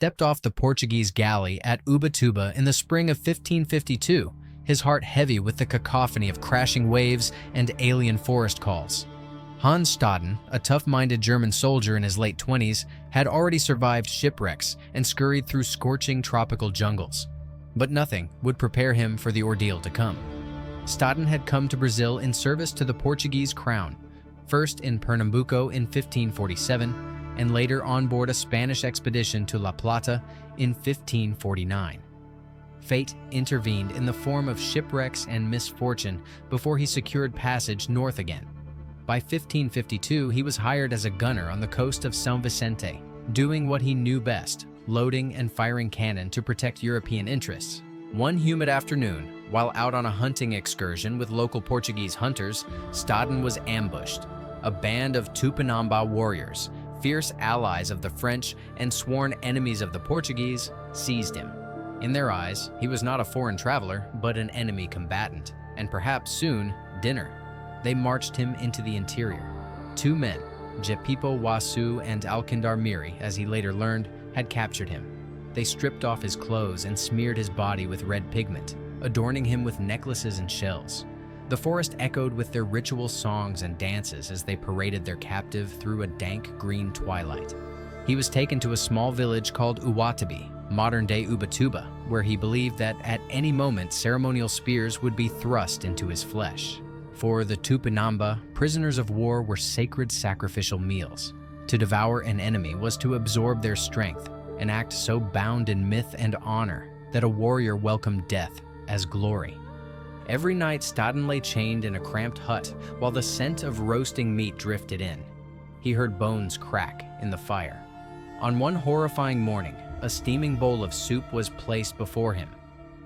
stepped off the Portuguese galley at Ubatuba in the spring of 1552, his heart heavy with the cacophony of crashing waves and alien forest calls. Hans Staden, a tough-minded German soldier in his late 20s, had already survived shipwrecks and scurried through scorching tropical jungles. But nothing would prepare him for the ordeal to come. Staden had come to Brazil in service to the Portuguese crown, first in Pernambuco in 1547, and later on board a Spanish expedition to La Plata in 1549. Fate intervened in the form of shipwrecks and misfortune before he secured passage north again. By 1552, he was hired as a gunner on the coast of São Vicente, doing what he knew best, loading and firing cannon to protect European interests. One humid afternoon, while out on a hunting excursion with local Portuguese hunters, Staden was ambushed. A band of Tupinamba warriors, fierce allies of the French and sworn enemies of the Portuguese, seized him. In their eyes, he was not a foreign traveler, but an enemy combatant, and perhaps soon, dinner. They marched him into the interior. Two men, Jepipo Wasu and Alkindar Miri, as he later learned, had captured him. They stripped off his clothes and smeared his body with red pigment, adorning him with necklaces and shells. The forest echoed with their ritual songs and dances as they paraded their captive through a dank green twilight. He was taken to a small village called Ubatuba, modern-day Ubatuba, where he believed that at any moment ceremonial spears would be thrust into his flesh. For the Tupinamba, prisoners of war were sacred sacrificial meals. To devour an enemy was to absorb their strength, an act so bound in myth and honor that a warrior welcomed death as glory. Every night, Staden lay chained in a cramped hut while the scent of roasting meat drifted in. He heard bones crack in the fire. On one horrifying morning, a steaming bowl of soup was placed before him,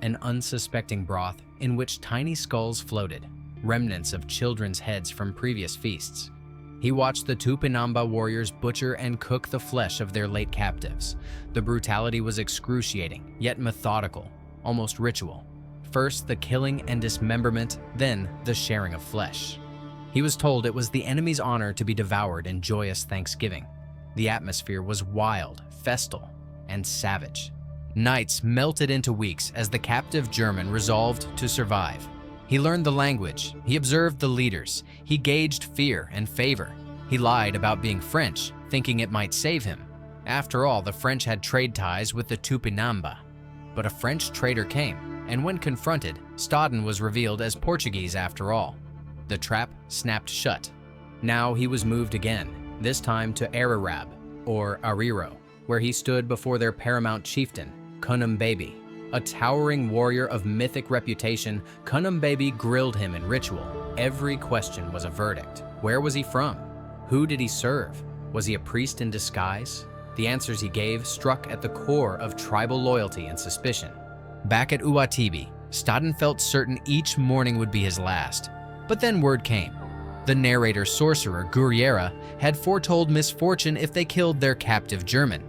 an unsuspecting broth in which tiny skulls floated, remnants of children's heads from previous feasts. He watched the Tupinamba warriors butcher and cook the flesh of their late captives. The brutality was excruciating, yet methodical, almost ritual. First the killing and dismemberment, then the sharing of flesh. He was told it was the enemy's honor to be devoured in joyous thanksgiving. The atmosphere was wild, festal, and savage. Nights melted into weeks as the captive German resolved to survive. He learned the language, he observed the leaders, he gauged fear and favor. He lied about being French, thinking it might save him. After all, the French had trade ties with the Tupinamba. But a French traitor came, and when confronted, Staden was revealed as Portuguese after all. The trap snapped shut. Now he was moved again, this time to Ararab, or Ariro, where he stood before their paramount chieftain, Kunumbabi. A towering warrior of mythic reputation, Kunumbabi grilled him in ritual. Every question was a verdict. Where was he from? Who did he serve? Was he a priest in disguise? The answers he gave struck at the core of tribal loyalty and suspicion. Back at Ubatuba, Staden felt certain each morning would be his last. But then word came. The narrator sorcerer, Gurriera, had foretold misfortune if they killed their captive German.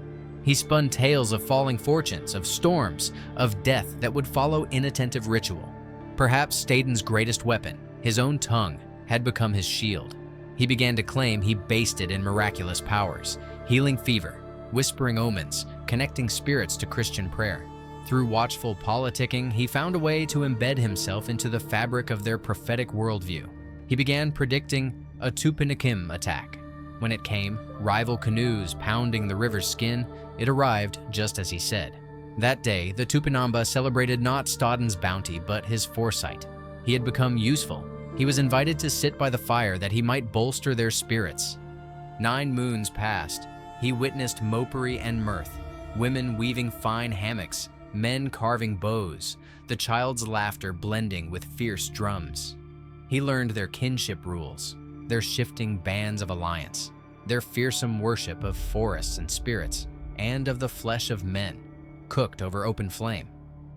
He spun tales of falling fortunes, of storms, of death that would follow inattentive ritual. Perhaps Staden's greatest weapon, his own tongue, had become his shield. He began to claim he basted in miraculous powers, healing fever, whispering omens, connecting spirits to Christian prayer. Through watchful politicking, he found a way to embed himself into the fabric of their prophetic worldview. He began predicting a Tupiniquim attack. When it came, rival canoes pounding the river's skin, it arrived just as he said. That day, the Tupinamba celebrated not Staden's bounty, but his foresight. He had become useful. He was invited to sit by the fire that he might bolster their spirits. 9 moons passed. He witnessed mopery and mirth, women weaving fine hammocks, men carving bows, the child's laughter blending with fierce drums. He learned their kinship rules, their shifting bands of alliance, their fearsome worship of forests and spirits, and of the flesh of men, cooked over open flame.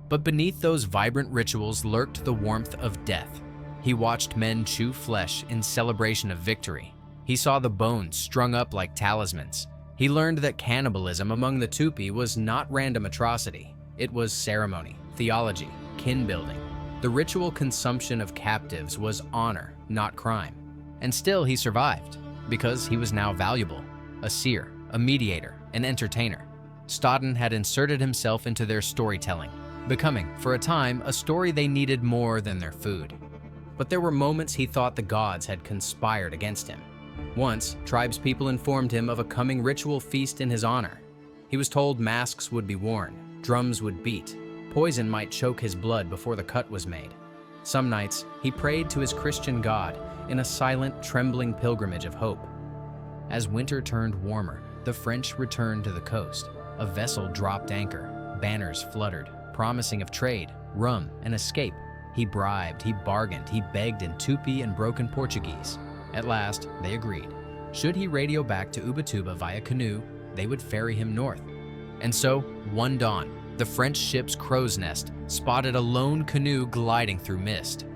But beneath those vibrant rituals lurked the warmth of death. He watched men chew flesh in celebration of victory. He saw the bones strung up like talismans. He learned that cannibalism among the Tupi was not random atrocity. It was ceremony, theology, kin-building. The ritual consumption of captives was honor, not crime. And still he survived, because he was now valuable, a seer, a mediator, an entertainer. Staden had inserted himself into their storytelling, becoming, for a time, a story they needed more than their food. But there were moments he thought the gods had conspired against him. Once, tribespeople informed him of a coming ritual feast in his honor. He was told masks would be worn, drums would beat, poison might choke his blood before the cut was made. Some nights, he prayed to his Christian God in a silent, trembling pilgrimage of hope. As winter turned warmer, the French returned to the coast. A vessel dropped anchor, banners fluttered, promising of trade, rum, and escape. He bribed, he bargained, he begged in Tupi and broken Portuguese. At last, they agreed. Should he radio back to Ubatuba via canoe, they would ferry him north. And so, one dawn, the French ship's crow's nest spotted a lone canoe gliding through mist.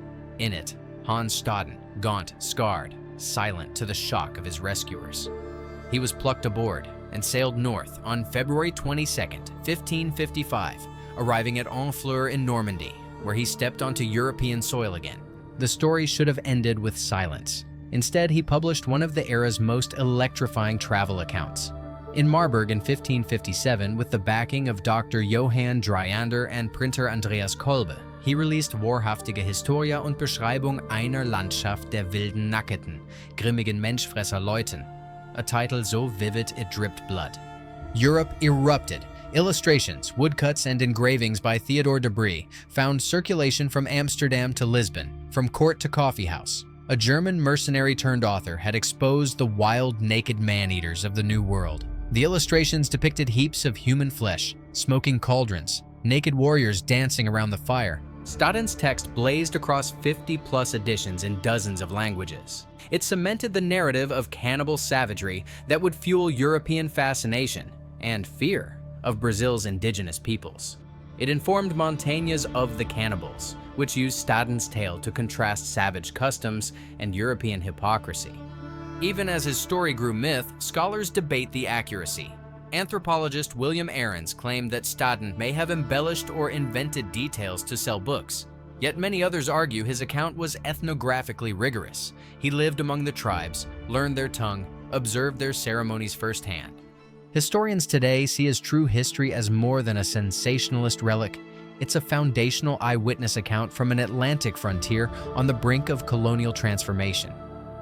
In it, Hans Staden, gaunt, scarred, silent to the shock of his rescuers. He was plucked aboard and sailed north on February 22nd, 1555, arriving at Honfleur in Normandy, where he stepped onto European soil again. The story should have ended with silence. Instead, he published one of the era's most electrifying travel accounts. In Marburg in 1557, with the backing of Dr. Johann Dryander and printer Andreas Kolbe, he released Wahrhaftige Historia und Beschreibung einer Landschaft der wilden Nacketen, grimmigen Menschfresser Leuten, a title so vivid it dripped blood. Europe erupted. Illustrations, woodcuts, and engravings by Theodore de Brie found circulation from Amsterdam to Lisbon, from court to coffeehouse. A German mercenary-turned-author had exposed the wild, naked man-eaters of the New World. The illustrations depicted heaps of human flesh, smoking cauldrons, naked warriors dancing around the fire. Staden's text blazed across 50-plus editions in dozens of languages. It cemented the narrative of cannibal savagery that would fuel European fascination and fear of Brazil's indigenous peoples. It informed Montaigne's Of the Cannibals, which used Staden's tale to contrast savage customs and European hypocrisy. Even as his story grew myth, scholars debate the accuracy. Anthropologist William Ahrens claimed that Staden may have embellished or invented details to sell books, yet many others argue his account was ethnographically rigorous. He lived among the tribes, learned their tongue, observed their ceremonies firsthand. Historians today see his true history as more than a sensationalist relic. It's a foundational eyewitness account from an Atlantic frontier on the brink of colonial transformation.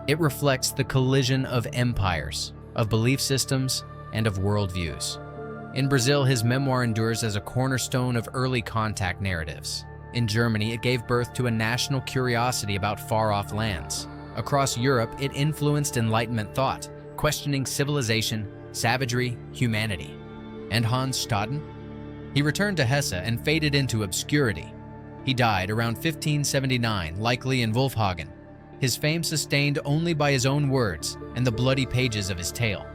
It reflects the collision of empires, of belief systems, and of worldviews. In Brazil, his memoir endures as a cornerstone of early contact narratives. In Germany, it gave birth to a national curiosity about far-off lands. Across Europe, it influenced Enlightenment thought, questioning civilization, savagery, humanity. And Hans Staden? He returned to Hesse and faded into obscurity. He died around 1579, likely in Wolfhagen, his fame sustained only by his own words and the bloody pages of his tale.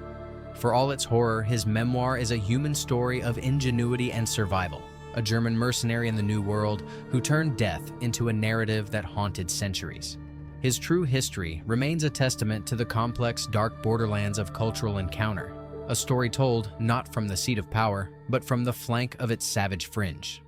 For all its horror, his memoir is a human story of ingenuity and survival, a German mercenary in the New World who turned death into a narrative that haunted centuries. His true history remains a testament to the complex, dark borderlands of cultural encounter, a story told not from the seat of power, but from the flank of its savage fringe.